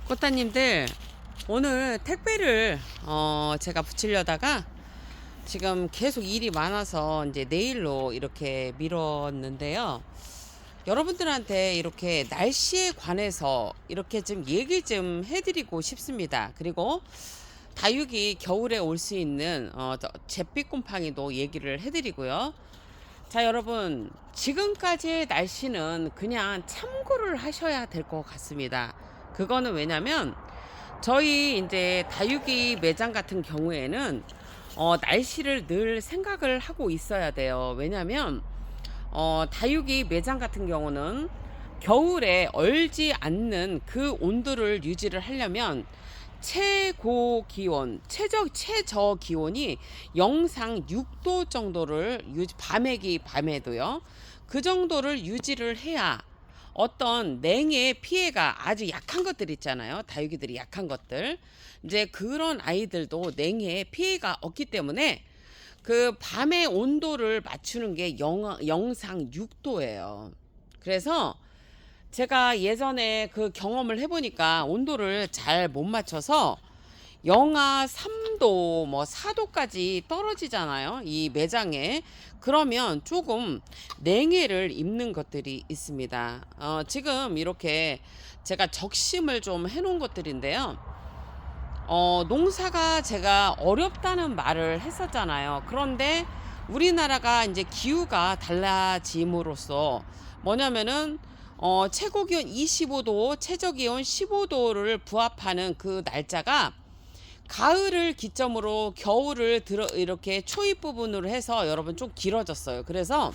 꽃다님들, 오늘 택배를 제가 붙이려다가 지금 계속 일이 많아서 이제 내일로 이렇게 미뤘는데요. 여러분들한테 이렇게 날씨에 관해서 이렇게 좀 얘기 좀 해드리고 싶습니다. 그리고 다육이 겨울에 올 수 있는 잿빛곰팡이도 얘기를 해드리고요. 자, 여러분, 지금까지의 날씨는 그냥 참고를 하셔야 될 것 같습니다. 그거는 왜냐면 저희 이제 다육이 매장 같은 경우에는 날씨를 늘 생각을 하고 있어야 돼요. 왜냐면 다육이 매장 같은 경우는 겨울에 얼지 않는 그 온도를 유지를 하려면 최고 기온, 최저 기온이 영상 6도 정도를 밤에도요. 그 정도를 유지를 해야 어떤 냉해 피해가 아주 약한 것들 있잖아요. 다육이들이 약한 것들. 이제 그런 아이들도 냉해 피해가 없기 때문에 그 밤의 온도를 맞추는 게 영상 6도예요. 그래서 제가 예전에 그 경험을 해보니까 온도를 잘 못 맞춰서 영하 3도 뭐 4도까지 떨어지잖아요, 이 매장에. 그러면 조금 냉해를 입는 것들이 있습니다. 지금 이렇게 제가 적심을 좀 해놓은 것들인데요. 농사가 제가 어렵다는 말을 했었잖아요. 그런데 우리나라가 이제 기후가 달라짐으로써 뭐냐면은 최고 기온 25도, 최저 기온 15도를 부합하는 그 날짜가 가을을 기점으로 겨울을 이렇게 초입 부분으로 해서 여러분 좀 길어졌어요. 그래서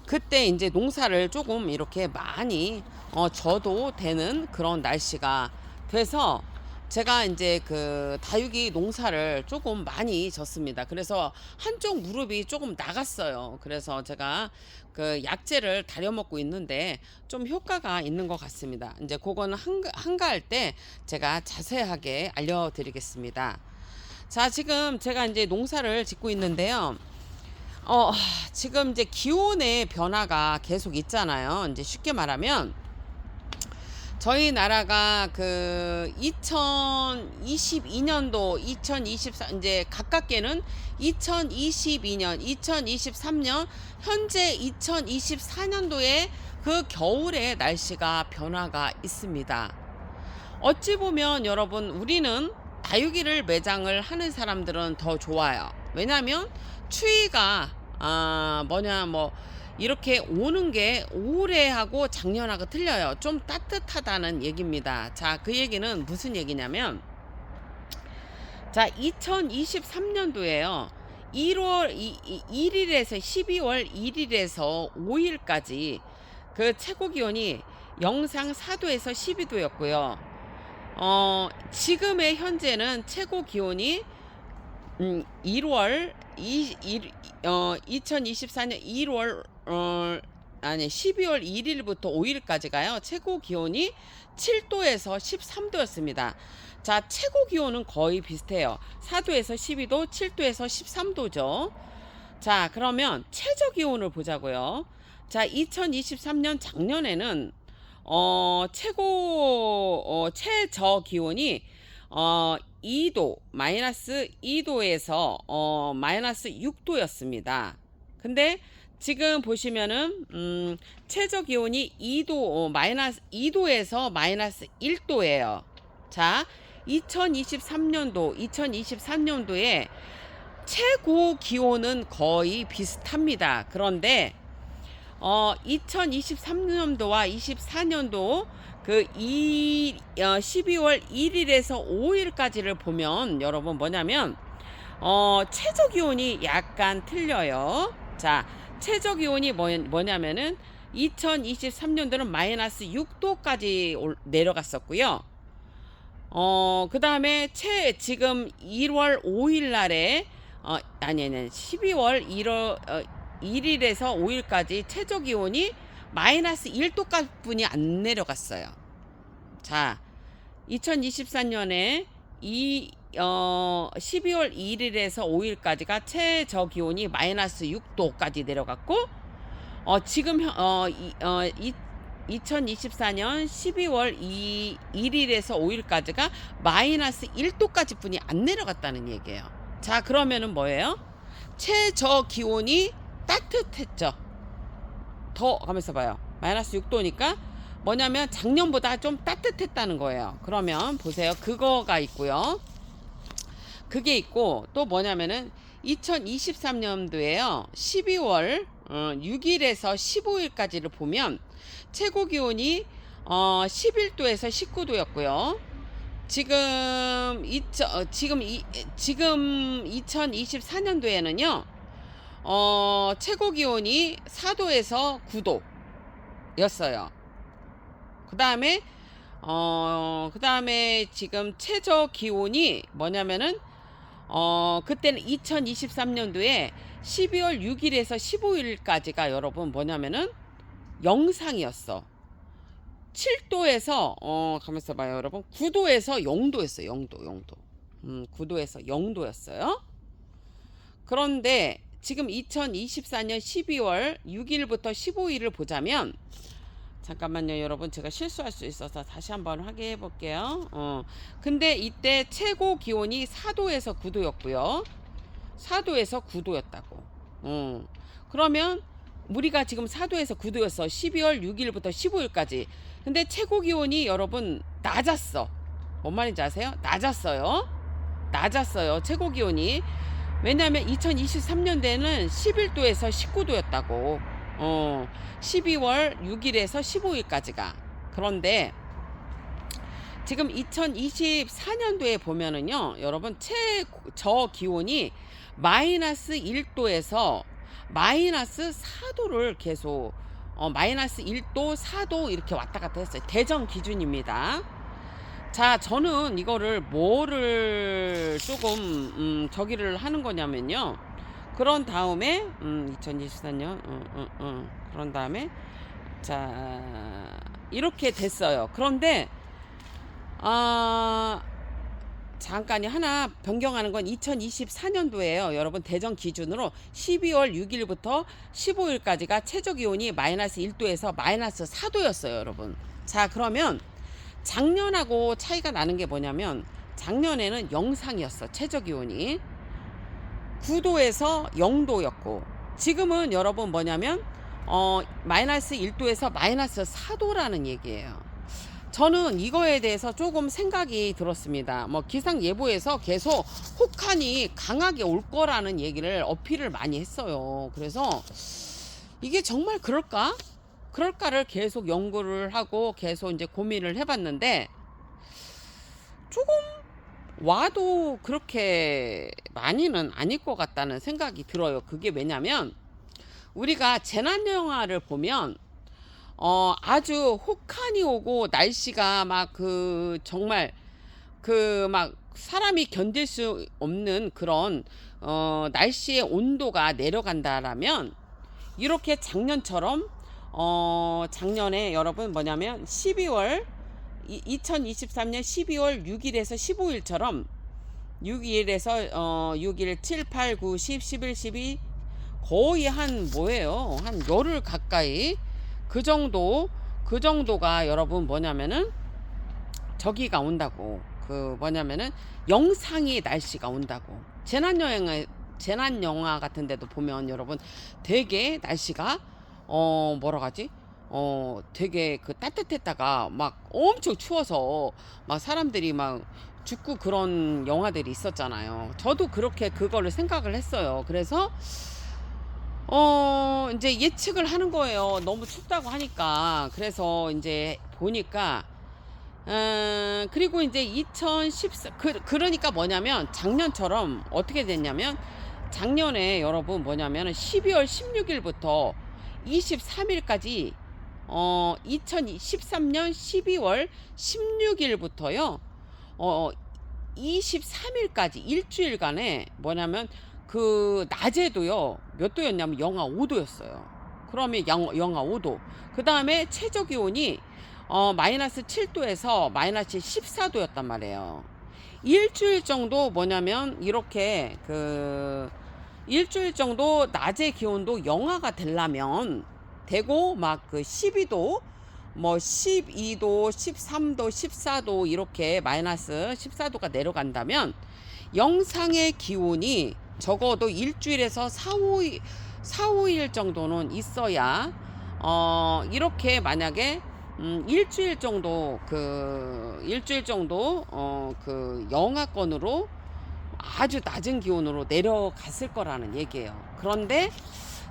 그때 이제 농사를 조금 이렇게 많이 져도 되는 그런 날씨가 돼서 제가 이제 그 다육이 농사를 조금 많이 졌습니다. 그래서 한쪽 무릎이 조금 나갔어요. 그래서 제가 그 약재를 다려 먹고 있는데 좀 효과가 있는 것 같습니다. 이제 그거는 한가할 때 제가 자세하게 알려드리겠습니다. 자, 지금 제가 이제 농사를 짓고 있는데요. 지금 이제 기온의 변화가 계속 있잖아요. 이제 쉽게 말하면 저희 나라가 그 2022년도, 2024 이제 가깝게는 2022년, 2023년, 현재 2024년도에 그 겨울의 날씨가 변화가 있습니다. 어찌 보면 여러분, 우리는 다육이를 매장을 하는 사람들은 더 좋아요. 왜냐하면 추위가 이렇게 오는 게 올해하고 작년하고 틀려요. 좀 따뜻하다는 얘기입니다. 자, 그 얘기는 무슨 얘기냐면, 자, 2023년도에요. 12월 1일에서 5일까지 그 최고 기온이 영상 4도에서 12도였고요. 지금의 현재는 최고 기온이 2024년 12월 1일부터 5일까지가요. 최고 기온이 7도에서 13도였습니다. 자, 최고 기온은 거의 비슷해요. 4도에서 12도, 7도에서 13도죠. 자, 그러면 최저 기온을 보자고요. 자, 2023년 작년에는 최저 기온이 2도, 마이너스 2도에서 마이너스 6도였습니다. 근데 지금 보시면은 최저 기온이 2도, 마이너스 2도에서 마이너스 1도예요. 자, 2023년도에 최고 기온은 거의 비슷합니다. 그런데 2023년도와 24년도 그 12월 1일에서 5일까지를 보면 여러분 뭐냐면 최저 기온이 약간 틀려요. 자, 최저 기온이 뭐냐면은 2023년도는 마이너스 6도까지 내려갔었고요. 그 다음에 지금 1월 5일 날에 12월 1일에서 5일까지 최저 기온이 마이너스 1도까지뿐이 안 내려갔어요. 자, 2024년에 12월 1일에서 5일까지가 최저 기온이 마이너스 6도까지 내려갔고 지금 2024년 12월 1일에서 5일까지가 마이너스 1도까지 뿐이 안 내려갔다는 얘기예요. 자, 그러면은 뭐예요? 최저 기온이 따뜻했죠. 더 가면서 봐요. 마이너스 6도니까 뭐냐면 작년보다 좀 따뜻했다는 거예요. 그러면 보세요. 그거가 있고요. 그게 있고 또 뭐냐면은 2023년도에요. 12월 6일에서 15일까지를 보면 최고 기온이 11도에서 19도였고요. 지금 2024년도에는요. 최고 기온이 4도에서 9도였어요. 그다음에 지금 최저 기온이 뭐냐면은 그때는 2023년도에 12월 6일에서 15일까지가 여러분 뭐냐면은 영상이었어. 7도에서 가만있어 봐요, 여러분. 9도에서 0도였어요. 0도. 9도에서 0도였어요. 그런데 지금 2024년 12월 6일부터 15일을 보자면 잠깐만요, 여러분. 제가 실수할 수 있어서 다시 한번 확인해 볼게요. 근데 이때 최고 기온이 4도에서 9도였고요. 4도에서 9도였다고. 그러면 우리가 지금 4도에서 9도였어. 12월 6일부터 15일까지. 근데 최고 기온이 여러분 낮았어. 뭔 말인지 아세요? 낮았어요. 최고 기온이. 왜냐하면 2023년대는 11도에서 19도였다고. 12월 6일에서 15일까지가. 그런데 지금 2024년도에 보면은요, 여러분 최저 기온이 마이너스 1도에서 마이너스 4도를 계속 마이너스 1도, 4도 이렇게 왔다 갔다 했어요. 대정 기준입니다. 자, 저는 이거를 뭐를 조금 저기를 하는 거냐면요. 그런 다음에 2024년 그런 다음에 자 이렇게 됐어요. 그런데 잠깐이 하나 변경하는 건 2024년도예요. 여러분 대정 기준으로 12월 6일부터 15일까지가 최저 기온이 마이너스 1도에서 마이너스 4도였어요, 여러분. 자, 그러면 작년하고 차이가 나는 게 뭐냐면 작년에는 영상이었어. 최저 기온이 9도에서 0도였고 지금은 여러분 뭐냐면 마이너스 1도에서 마이너스 4도라는 얘기예요. 저는 이거에 대해서 조금 생각이 들었습니다. 뭐 기상 예보에서 계속 혹한이 강하게 올 거라는 얘기를 어필을 많이 했어요. 그래서 이게 정말 그럴까를 계속 연구를 하고 계속 이제 고민을 해봤는데 조금 와도 그렇게 많이는 아닐 것 같다는 생각이 들어요. 그게 왜냐면 우리가 재난 영화를 보면 아주 혹한이 오고 날씨가 막 정말 막 사람이 견딜 수 없는 그런 날씨의 온도가 내려간다라면 이렇게 작년처럼 작년에 여러분 뭐냐면 2023년 12월 6일에서 15일처럼 6일에서 6일, 7, 8, 9, 10, 11, 12 거의 한 열흘 가까이 그 정도가 여러분 뭐냐면은 저기가 온다고. 뭐냐면은 영상의 날씨가 온다고. 재난 영화 같은 데도 보면 여러분 되게 날씨가 되게 따뜻했다가 막 엄청 추워서 막 사람들이 막 죽고 그런 영화들이 있었잖아요. 저도 그렇게 그거를 생각을 했어요. 그래서 이제 예측을 하는 거예요. 너무 춥다고 하니까. 그래서 이제 보니까 그리고 이제 2014 그러니까 뭐냐면 작년처럼 어떻게 됐냐면 작년에 여러분 뭐냐면 12월 16일부터 23일까지 2013년 12월 16일부터요 23일까지 일주일간에 뭐냐면 낮에도요 몇 도였냐면 영하 5도였어요. 그러면 영하 5도. 그 다음에 최저 기온이 마이너스 7도에서 마이너스 14도였단 말이에요. 일주일 정도 뭐냐면 이렇게 일주일 정도 낮의 기온도 영하가 되려면 되고 막 12도 뭐 12도, 13도, 14도 이렇게 마이너스 14도가 내려간다면 영상의 기온이 적어도 일주일에서 4, 5일 정도는 있어야 이렇게 만약에 일주일 정도 그 영하권으로 아주 낮은 기온으로 내려갔을 거라는 얘기예요. 그런데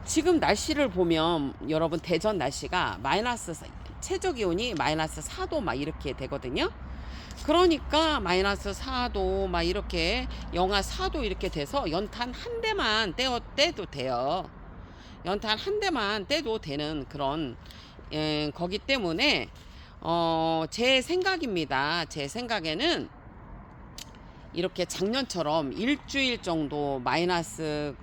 지금 날씨를 보면 여러분 대전 날씨가 최저 기온이 마이너스 4도 막 이렇게 되거든요. 그러니까 마이너스 4도 막 이렇게 영하 4도 이렇게 돼서 연탄 한 대만 떼도 돼요. 연탄 한 대만 떼도 되는 그런 거기 때문에 제 생각입니다. 제 생각에는 이렇게 작년처럼 일주일 정도 마이너스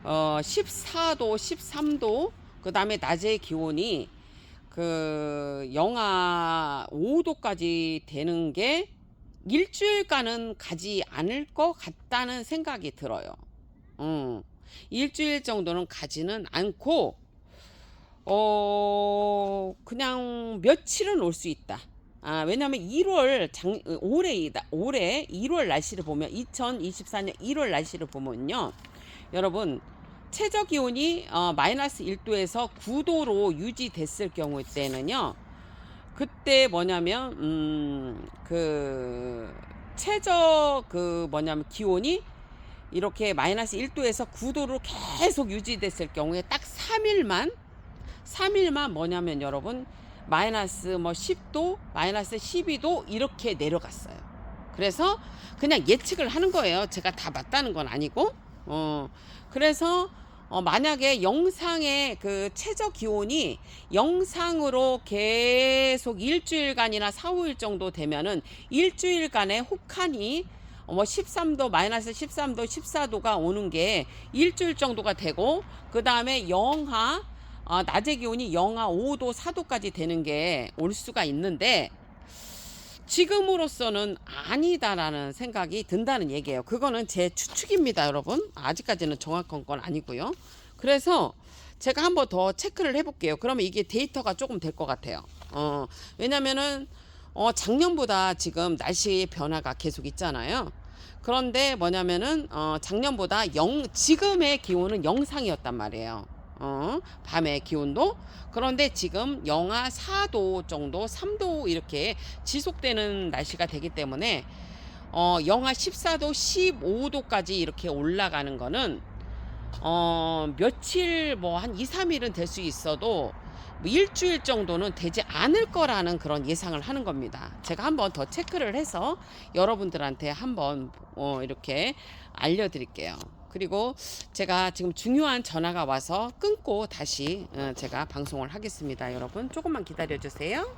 14도, 13도, 그 다음에 낮의 기온이 그 영하 5도까지 되는 게 일주일간은 가지 않을 것 같다는 생각이 들어요. 일주일 정도는 가지는 않고 그냥 며칠은 올 수 있다. 왜냐면 올해 1월 날씨를 보면 2024년 1월 날씨를 보면요. 여러분 최저 기온이 마이너스 1도에서 9도로 유지됐을 경우 때는요. 그때 뭐냐면 기온이 이렇게 마이너스 1도에서 9도로 계속 유지됐을 경우에 딱 3일만 뭐냐면 여러분 마이너스 뭐 10도, 마이너스 12도 이렇게 내려갔어요. 그래서 그냥 예측을 하는 거예요. 제가 다 맞다는 건 아니고. 그래서 만약에 영상의 그 최저 기온이 영상으로 계속 일주일간이나 4, 5일 정도 되면은 일주일간의 혹한이 뭐 13도, 마이너스 13도, 14도가 오는 게 일주일 정도가 되고, 그 다음에 낮의 기온이 영하 5도, 4도까지 되는 게 올 수가 있는데, 지금으로서는 아니다라는 생각이 든다는 얘기예요. 그거는 제 추측입니다, 여러분. 아직까지는 정확한 건 아니고요. 그래서 제가 한번 더 체크를 해볼게요. 그러면 이게 데이터가 조금 될 것 같아요. 왜냐면은 작년보다 지금 날씨 변화가 계속 있잖아요. 그런데 뭐냐면은 작년보다 지금의 기온은 영상이었단 말이에요. 밤의 기온도. 그런데 지금 영하 4도 정도, 3도 이렇게 지속되는 날씨가 되기 때문에 영하 14도, 15도까지 이렇게 올라가는 거는 며칠 뭐 한 2, 3일은 될 수 있어도 뭐 일주일 정도는 되지 않을 거라는 그런 예상을 하는 겁니다. 제가 한번 더 체크를 해서 여러분들한테 한번 이렇게 알려드릴게요. 그리고 제가 지금 중요한 전화가 와서 끊고 다시 제가 방송을 하겠습니다. 여러분 조금만 기다려 주세요.